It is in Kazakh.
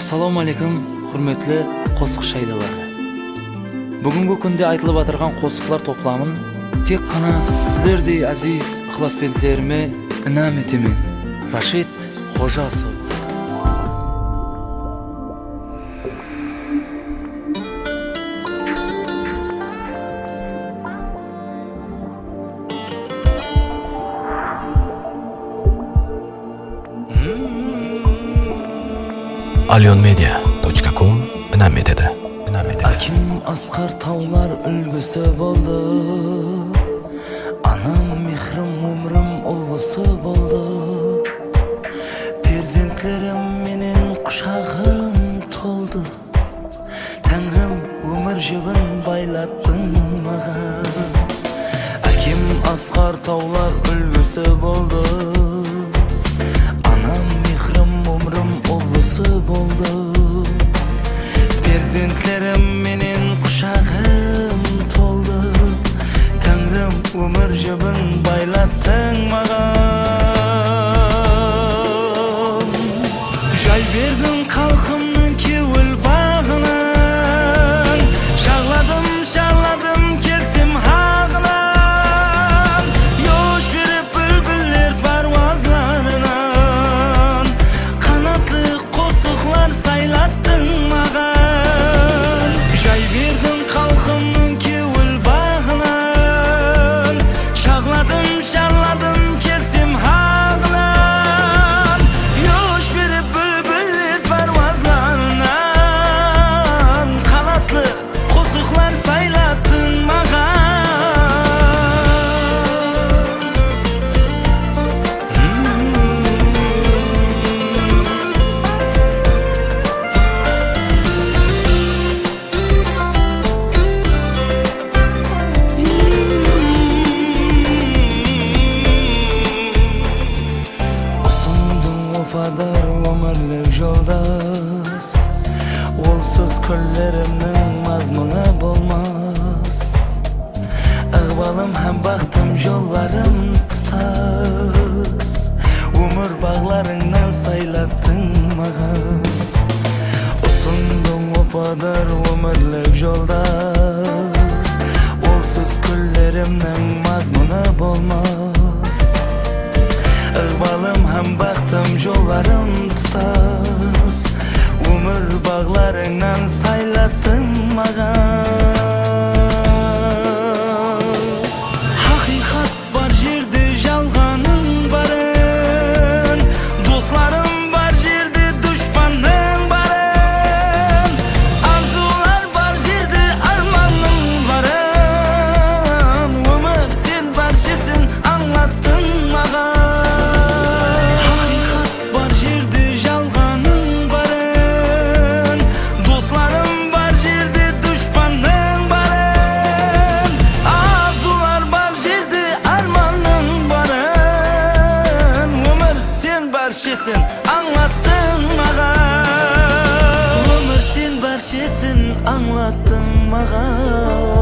Assalamu alaikum, hurmetli қосық шайдалар. Бүгінгі күнде айтылып атырған қосықлар топламын тек қана сіздердей азиз ықыласпенділеріме інам етемен. Рашид Қожасов. alionmedia.com inam etadi. Akim asqar tavlar үлгісі болды, anam mehrim umrim ulg'usi болды. Перзентлерім менен құшағым толды, Тәңрім өмір жібін байлаттың маған. Akim asqar tavlar үлгісі болды, anam mehrim umrim ulg'usi болды. Перзентлерім менен құшағым толды, Тәңрім өмір жібін байлаттың маған. Жай бердің қалқымның кеуіл бағынан, шарладым келсем ағынан, Yoş беріп бүлбүллер паруазларынан, қанатлы қосықлар сайлаттың маған. Жай бердің қалқымның кеуіл бағынан, шарладым келсем ағынан, Yoş беріп бүлбүллер паруазларынан, қанатлы қосықлар сайлаттың маған. Вафадар өмірлік жолдас, олсыз күллерімнің мазмұны болмас. Ықбалым һәм бақтым жолларым тұтас, өмір бағларыңнан сайлаттың маған. Ұсындың вафадар өмірлік жолдас, олсыз күллерімнің мазмұны болмас. Ықбалым һәм бақтым жолларым тұтас, өмір бағларыңнан сайлаттың маған. Хақиқат бар жерде жалғаның барын, достарым бар жерде дұшпаның барын, арзулар бар жерде арманың барын, өмір сен баршасын аңлаттың маған. Barşesin anlattın mağan, ömür sen barşesin anlattın mağan.